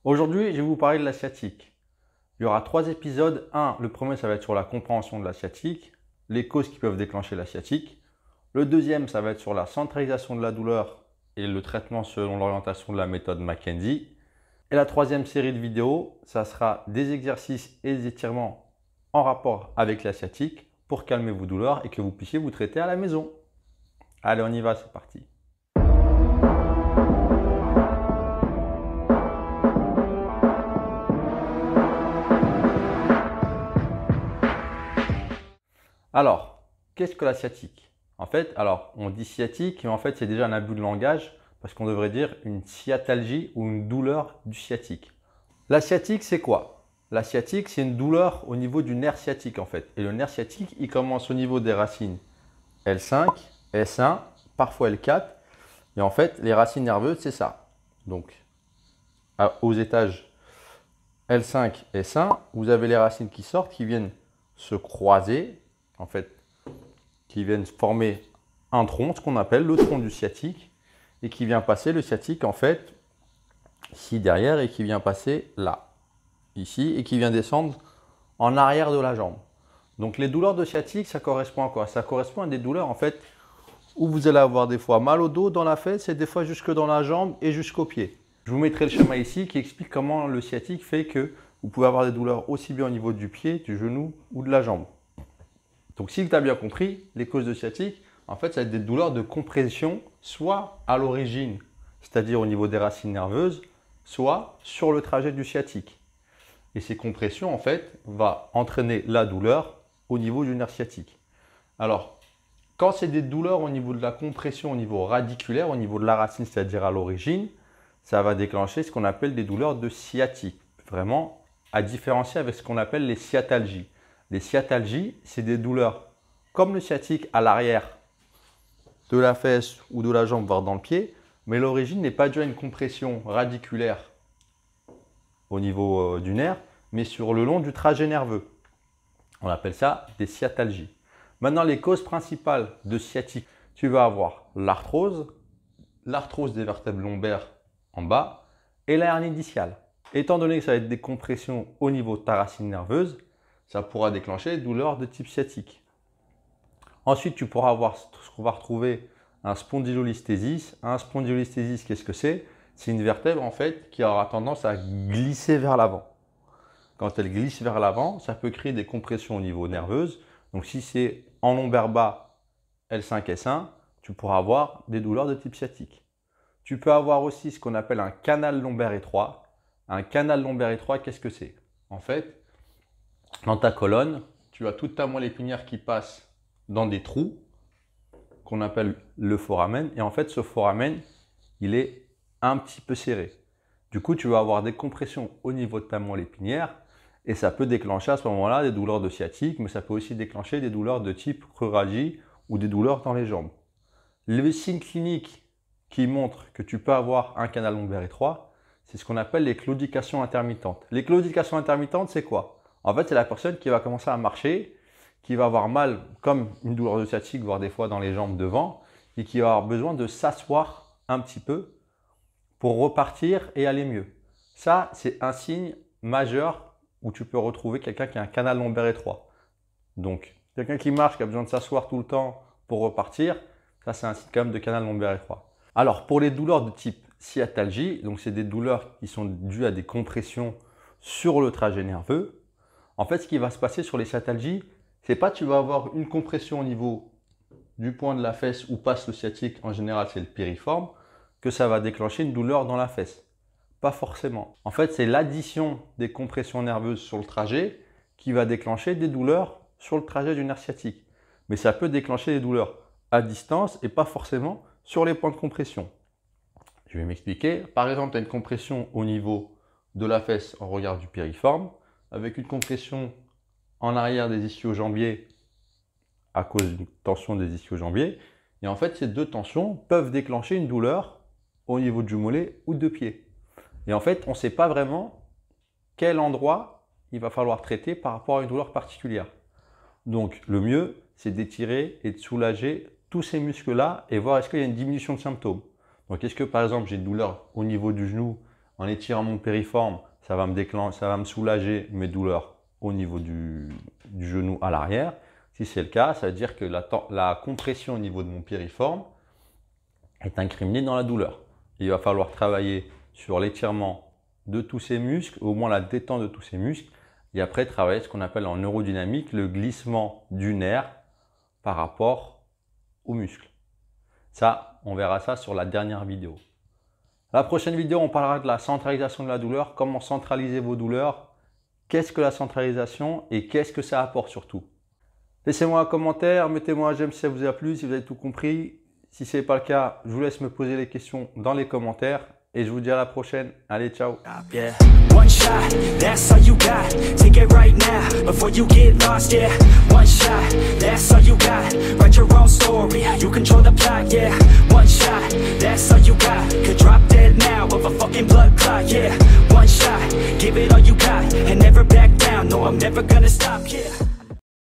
Aujourd'hui, je vais vous parler de la sciatique. Il y aura 3 épisodes. Le premier, ça va être sur la compréhension de la sciatique, les causes qui peuvent déclencher la sciatique. Le deuxième, ça va être sur la centralisation de la douleur et le traitement selon l'orientation de la méthode Mackenzie. Et la troisième série de vidéos, ça sera des exercices et des étirements en rapport avec la sciatique pour calmer vos douleurs et que vous puissiez vous traiter à la maison. Allez, on y va, c'est parti. Alors, qu'est-ce que la sciatique? En fait, on dit sciatique, mais en fait, c'est déjà un abus de langage parce qu'on devrait dire une sciatalgie ou une douleur du sciatique. La sciatique, c'est quoi? La sciatique, c'est une douleur au niveau du nerf sciatique en fait. Et le nerf sciatique, il commence au niveau des racines L5, S1, parfois L4. Et en fait, les racines nerveuses, c'est ça. Donc, aux étages L5, S1, vous avez les racines qui sortent, qui viennent se croiser, en fait, qui viennent former un tronc, ce qu'on appelle le tronc du sciatique, et qui vient passer le sciatique, en fait, ici derrière, et qui vient passer là, ici, et qui vient descendre en arrière de la jambe. Donc les douleurs de sciatique, ça correspond à quoi? Ça correspond à des douleurs, en fait, où vous allez avoir des fois mal au dos, dans la fesse, et des fois jusque dans la jambe et jusqu'au pied. Je vous mettrai le schéma ici qui explique comment le sciatique fait que vous pouvez avoir des douleurs aussi bien au niveau du pied, du genou ou de la jambe. Donc si tu as bien compris, les causes de sciatique, en fait, ça va être des douleurs de compression, soit à l'origine, c'est-à-dire au niveau des racines nerveuses, soit sur le trajet du sciatique. Et ces compressions, en fait, vont entraîner la douleur au niveau du nerf sciatique. Alors, quand c'est des douleurs au niveau de la compression, au niveau radiculaire, au niveau de la racine, c'est-à-dire à l'origine, ça va déclencher ce qu'on appelle des douleurs de sciatique. Vraiment à différencier avec ce qu'on appelle les sciatalgies. Les sciatalgies, c'est des douleurs comme le sciatique à l'arrière de la fesse ou de la jambe, voire dans le pied, mais l'origine n'est pas due à une compression radiculaire au niveau du nerf, mais sur le long du trajet nerveux. On appelle ça des sciatalgies. Maintenant, les causes principales de sciatique, tu vas avoir l'arthrose des vertèbres lombaires en bas et la hernie discale. Étant donné que ça va être des compressions au niveau de ta racine nerveuse, ça pourra déclencher des douleurs de type sciatique. Ensuite, tu pourras avoir ce qu'on va retrouver un spondylolisthésis. Un spondylolisthésis, qu'est-ce que c'est? C'est une vertèbre en fait qui aura tendance à glisser vers l'avant. Quand elle glisse vers l'avant, ça peut créer des compressions au niveau nerveuse. Donc si c'est en lombaire bas L5, S1, tu pourras avoir des douleurs de type sciatique. Tu peux avoir aussi ce qu'on appelle un canal lombaire étroit. Un canal lombaire étroit, qu'est-ce que c'est? En fait, dans ta colonne, tu as toute ta moelle épinière qui passe dans des trous qu'on appelle le foramen. Et en fait, ce foramen, il est un petit peu serré. Du coup, tu vas avoir des compressions au niveau de ta moelle épinière et ça peut déclencher à ce moment-là des douleurs de sciatique, mais ça peut aussi déclencher des douleurs de type cruralgie ou des douleurs dans les jambes. Les signes cliniques qui montrent que tu peux avoir un canal lombaire étroit, c'est ce qu'on appelle les claudications intermittentes. Les claudications intermittentes, c'est quoi? En fait, c'est la personne qui va commencer à marcher, qui va avoir mal comme une douleur de sciatique, voire des fois dans les jambes devant, et qui va avoir besoin de s'asseoir un petit peu pour repartir et aller mieux. Ça, c'est un signe majeur où tu peux retrouver quelqu'un qui a un canal lombaire étroit. Donc, quelqu'un qui marche, qui a besoin de s'asseoir tout le temps pour repartir, ça, c'est un signe quand même de canal lombaire étroit. Alors, pour les douleurs de type sciatalgie, donc c'est des douleurs qui sont dues à des compressions sur le trajet nerveux. En fait, ce qui va se passer sur les sciatalgies, c'est pas que tu vas avoir une compression au niveau du point de la fesse où passe le sciatique, en général c'est le piriforme, que ça va déclencher une douleur dans la fesse. Pas forcément. En fait, c'est l'addition des compressions nerveuses sur le trajet qui va déclencher des douleurs sur le trajet du nerf sciatique. Mais ça peut déclencher des douleurs à distance et pas forcément sur les points de compression. Je vais m'expliquer. Par exemple, tu as une compression au niveau de la fesse en regard du piriforme, avec une compression en arrière des ischio-jambiers à cause d'une tension des ischio-jambiers. Et en fait, ces deux tensions peuvent déclencher une douleur au niveau du mollet ou de pied. Et en fait, on ne sait pas vraiment quel endroit il va falloir traiter par rapport à une douleur particulière. Donc, le mieux, c'est d'étirer et de soulager tous ces muscles-là et voir est-ce qu'il y a une diminution de symptômes. Donc, est-ce que par exemple, j'ai une douleur au niveau du genou en étirant mon piriforme, ça va me soulager mes douleurs au niveau du genou à l'arrière. Si c'est le cas, ça veut dire que la compression au niveau de mon piriforme est incriminée dans la douleur. Il va falloir travailler sur l'étirement de tous ces muscles, au moins la détente de tous ces muscles, et après travailler ce qu'on appelle en neurodynamique le glissement du nerf par rapport aux muscles. Ça, on verra ça sur la dernière vidéo. La prochaine vidéo, on parlera de la centralisation de la douleur, comment centraliser vos douleurs, qu'est-ce que la centralisation et qu'est-ce que ça apporte surtout. Laissez-moi un commentaire, mettez-moi un j'aime si ça vous a plu, si vous avez tout compris. Si ce n'est pas le cas, je vous laisse me poser les questions dans les commentaires et je vous dis à la prochaine. Allez, ciao! Yeah. One shot, that's all you got. Take it right now, before you get lost, yeah. One shot, that's all you got. Write your own story, you control the plot, yeah. One shot, that's all you got. Could drop dead now of a fucking blood clot, yeah. One shot, give it all you got, and never back down, no, I'm never gonna stop, yeah.